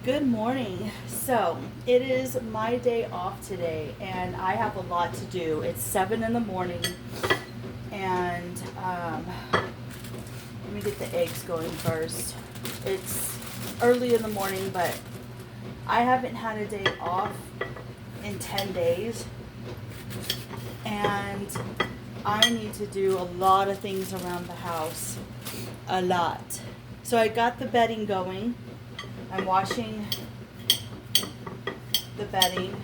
Good morning. So, it is my day off today, and I have a lot to do. It's 7 in the morning, and let me get the eggs going first. It's early in the morning, but I haven't had a day off in 10 days, and I need to do a lot of things around the house. A lot. So, I got the bedding going. I'm washing the bedding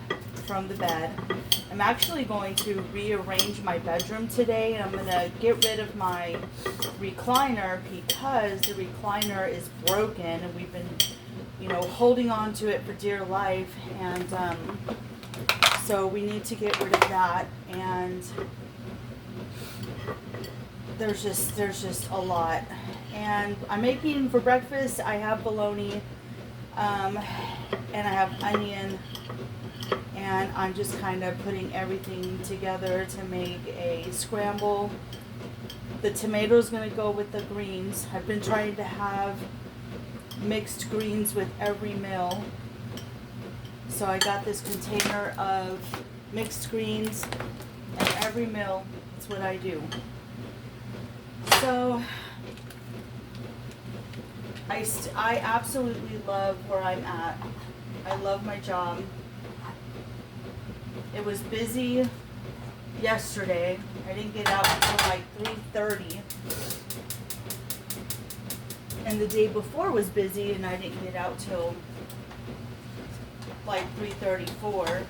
from the bed. I'm actually going to rearrange my bedroom today, and I'm going to get rid of my recliner because the recliner is broken and we've been, holding on to it for dear life, and so we need to get rid of that. And there's just a lot. And I'm making for breakfast, I have bologna, and I have onion, and I'm just kind of putting everything together to make a scramble. The tomatoes going to go with the greens. I've been trying to have mixed greens with every meal. So I got this container of mixed greens, and every meal, that's what I do. So I absolutely love where I'm at. I love my job. It was busy yesterday. I didn't get out until like 3:30. And the day before was busy, and I didn't get out till like 3:34.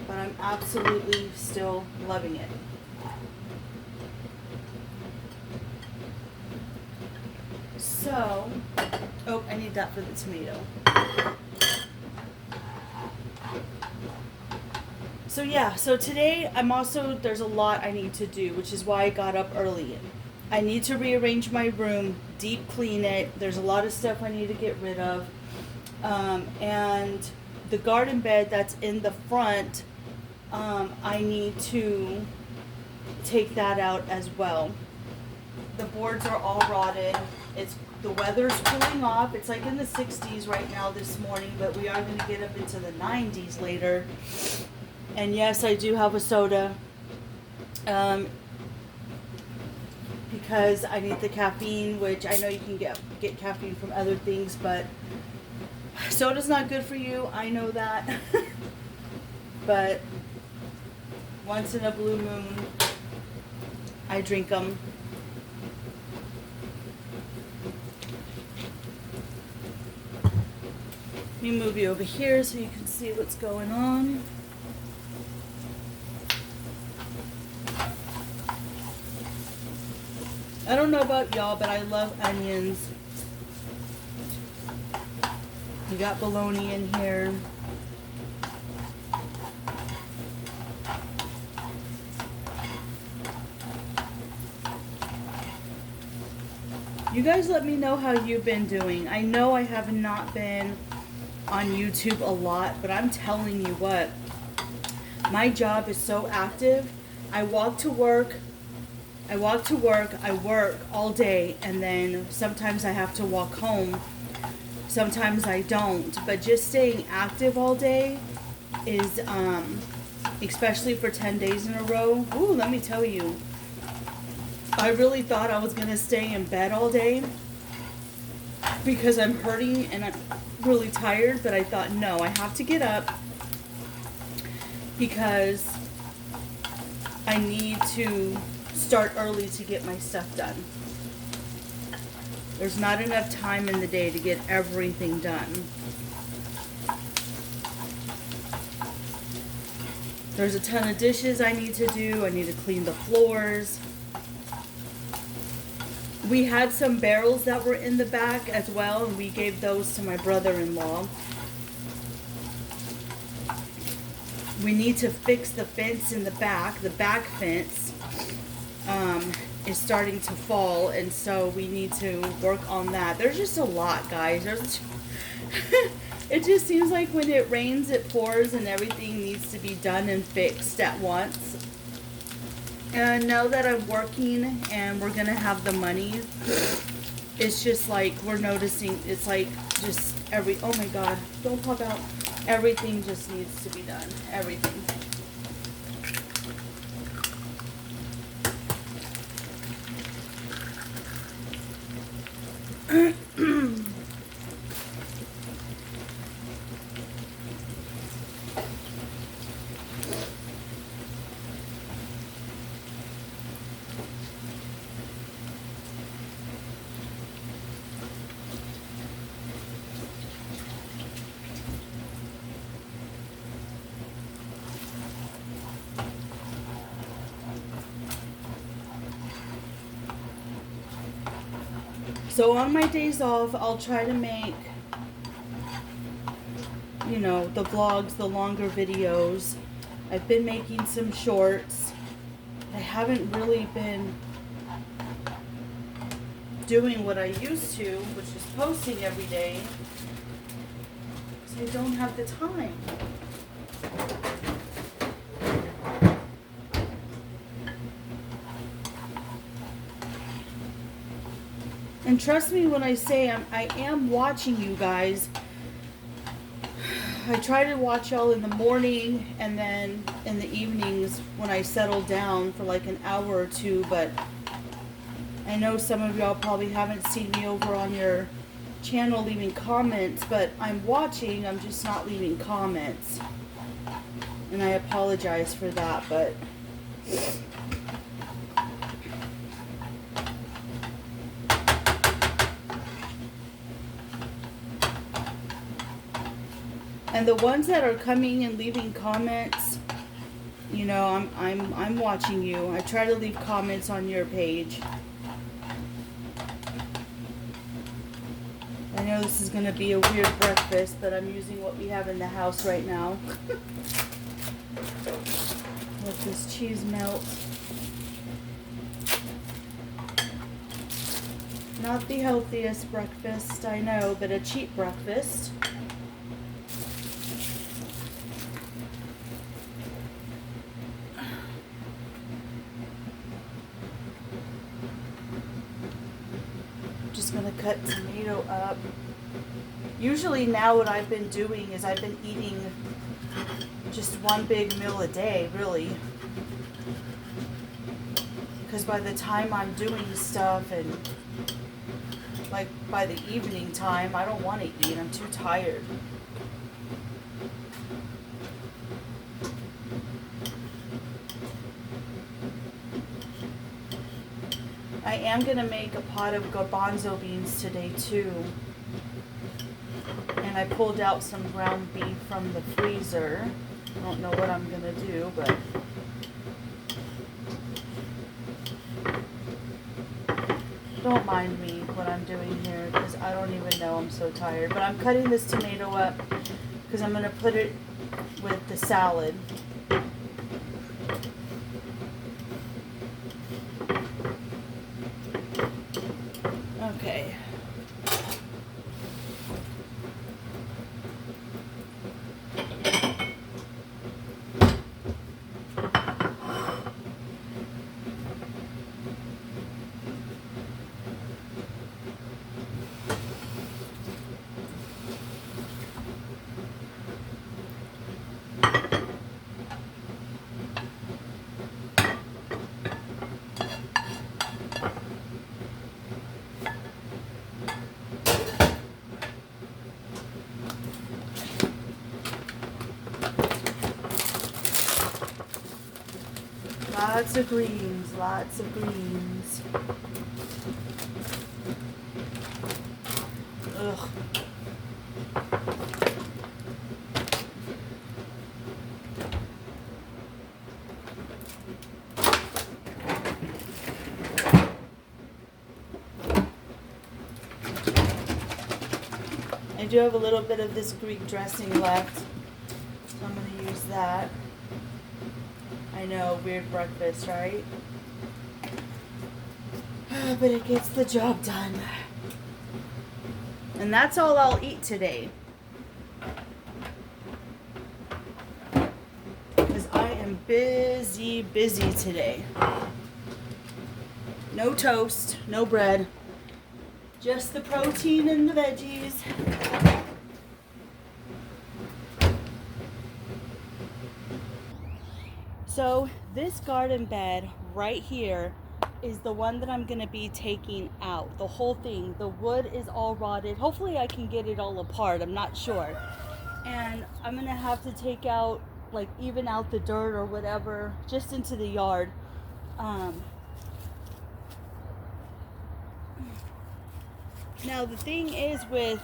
But I'm absolutely still loving it. So, I need that for the tomato. So today there's a lot I need to do, which is why I got up early. I need to rearrange my room, deep clean it. There's a lot of stuff I need to get rid of. And the garden bed that's in the front, I need to take that out as well. The boards are all rotted. The weather's cooling off. It's like in the 60s right now this morning, but we are going to get up into the 90s later. And yes, I do have a soda, because I need the caffeine, which I know you can get caffeine from other things, but soda's not good for you. I know that. But once in a blue moon, I drink them. Let me move you over here so you can see what's going on. I don't know about y'all, but I love onions. You got bologna in here. You guys let me know how you've been doing. I know I have not been on YouTube a lot, but I'm telling you what, my job is so active. I walk to work, I work all day, and then sometimes I have to walk home. Sometimes I don't, but just staying active all day is, especially for 10 days in a row. Ooh, let me tell you, I really thought I was gonna stay in bed all day because I'm hurting and I'm really tired, but I thought, no, I have to get up because I need to start early to get my stuff done. There's not enough time in the day to get everything done. There's a ton of dishes I need to do. I need to clean the floors. We had some barrels that were in the back as well, and we gave those to my brother-in-law. We need to fix the fence in the back. The back fence is starting to fall, and so we need to work on that. There's just a lot, guys. It just seems like when it rains, it pours, and everything needs to be done and fixed at once. And now that I'm working and we're gonna have the money, it's just like we're noticing, it's like just oh my god, don't pop out. Everything just needs to be done. Everything. So on my days off, I'll try to make, you know, the vlogs, the longer videos. I've been making some shorts. I haven't really been doing what I used to, which is posting every day. So I don't have the time. And trust me when I say I am watching you guys. I try to watch y'all in the morning and then in the evenings when I settle down for like an hour or two, but I know some of y'all probably haven't seen me over on your channel leaving comments, but I'm watching, I'm just not leaving comments. And I apologize for that, but and the ones that are coming and leaving comments, you know, I'm watching you. I try to leave comments on your page. I know this is going to be a weird breakfast, but I'm using what we have in the house right now. Let this cheese melt. Not the healthiest breakfast, I know, but a cheap breakfast. Just gonna cut tomato up. Usually now what I've been doing is I've been eating just one big meal a day, really. Because by the time I'm doing stuff and like by the evening time, I don't want to eat. I'm too tired. I am going to make a pot of garbanzo beans today too. And I pulled out some ground beef from the freezer. I don't know what I'm going to do, but don't mind me what I'm doing here because I don't even know, I'm so tired. But I'm cutting this tomato up because I'm going to put it with the salad. Okay. Lots of greens, lots of greens. Ugh. I do have a little bit of this Greek dressing left, so I'm going to use that. I know, weird breakfast, right? But it gets the job done. And that's all I'll eat today. Because I am busy, busy today. No toast, no bread, just the protein and the veggies. So this garden bed right here is the one that I'm gonna be taking out. The whole thing. The wood is all rotted. Hopefully I can get it all apart. I'm not sure. And I'm gonna have to take out, like, even out the dirt or whatever, just into the yard. Now the thing is with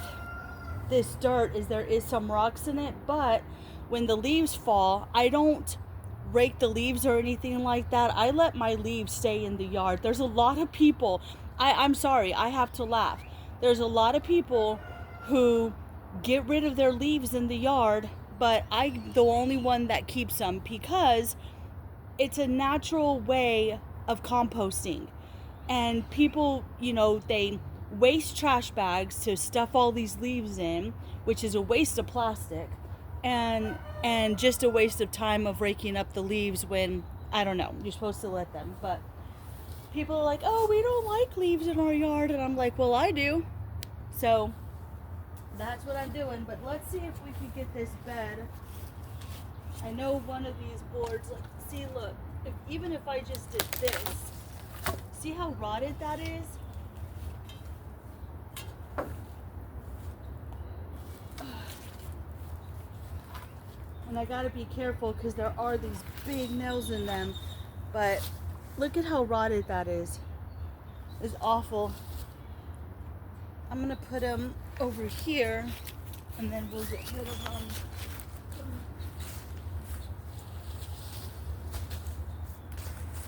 this dirt is there is some rocks in it, but when the leaves fall, I don't rake the leaves or anything like that. I let my leaves stay in the yard. There's a lot of people, I'm sorry, I have to laugh. There's a lot of people who get rid of their leaves in the yard, but I'm the only one that keeps them because it's a natural way of composting. And people, they waste trash bags to stuff all these leaves in, which is a waste of plastic and just a waste of time of raking up the leaves when, I don't know, you're supposed to let them. But people are like, oh, we don't like leaves in our yard. And I'm like, well, I do. So that's what I'm doing. But let's see if we can get this bed. I know one of these boards, like, see, look, even if I just did this, see how rotted that is? And I gotta be careful because there are these big nails in them. But look at how rotted that is. It's awful. I'm gonna put them over here and then we'll get rid of them.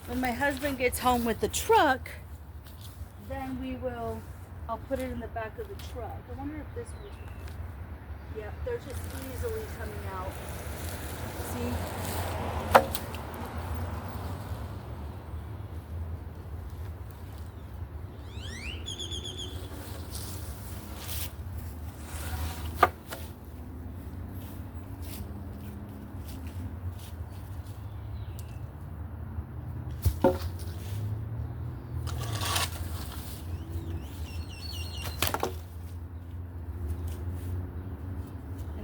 When my husband gets home with the truck, then I'll put it in the back of the truck. I wonder if this one, yep, they're just easily coming out. See?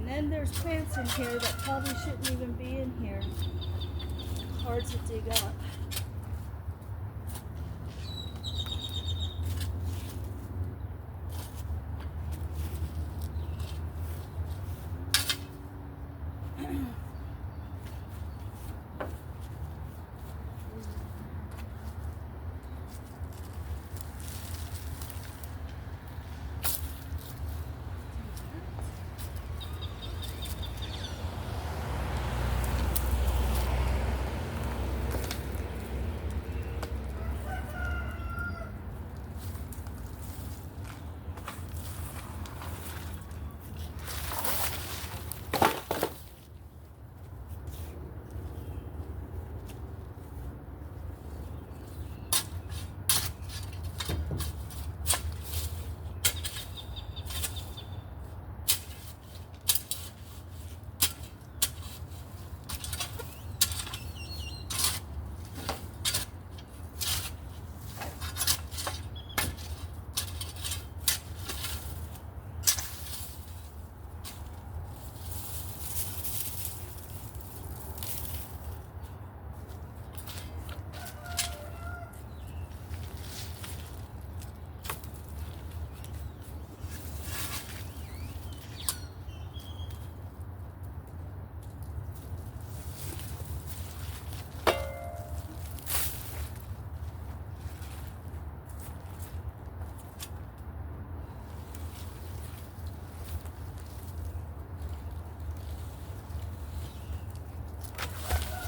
And there's plants in here that probably shouldn't even be in here. Hard to dig up.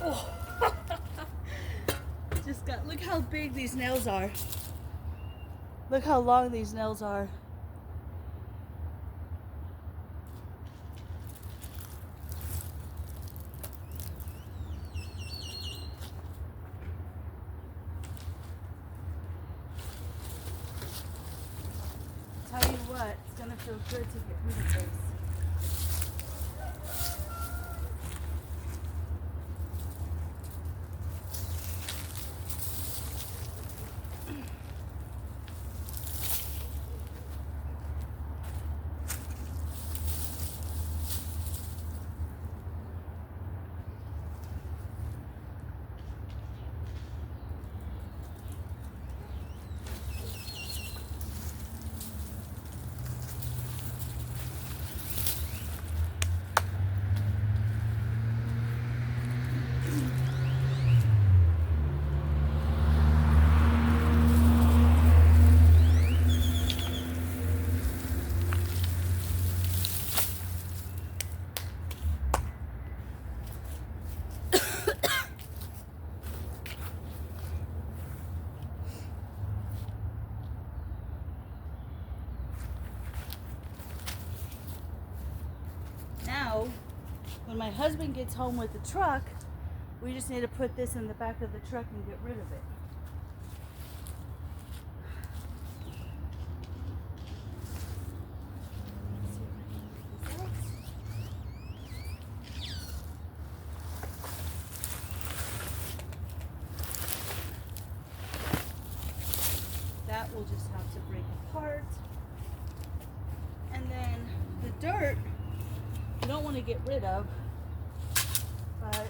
Oh. Look how big these nails are. Look how long these nails are. Tell you what, it's gonna feel good to get rid of this. when my husband gets home with the truck, we just need to put this in the back of the truck and get rid of it. That will just have to break apart. And then the dirt, we don't want to get rid of, but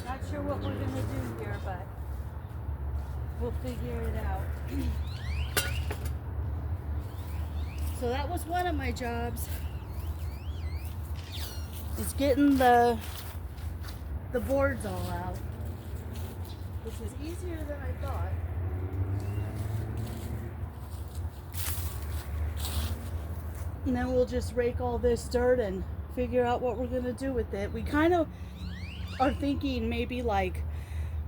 not sure what we're going to do here, but we'll figure it out. So that was one of my jobs. Is getting the boards all out, which was easier than I thought. And then we'll just rake all this dirt and figure out what we're gonna do with it. We kind of are thinking maybe like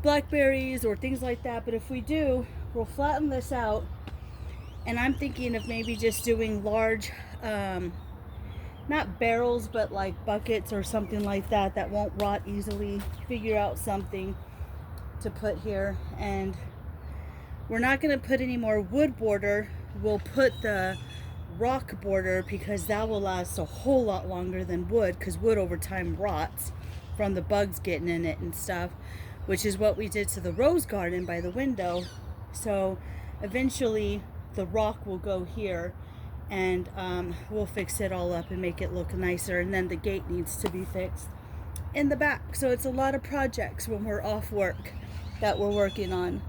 blackberries or things like that, but if we do, we'll flatten this out. And I'm thinking of maybe just doing large, not barrels, but like buckets or something like that that won't rot easily. Figure out something to put here. And we're not going to put any more wood border. We'll put the rock border because that will last a whole lot longer than wood, because wood over time rots from the bugs getting in it and stuff, which is what we did to the rose garden by the window. So eventually the rock will go here, and we'll fix it all up and make it look nicer. And then the gate needs to be fixed in the back. So it's a lot of projects when we're off work that we're working on.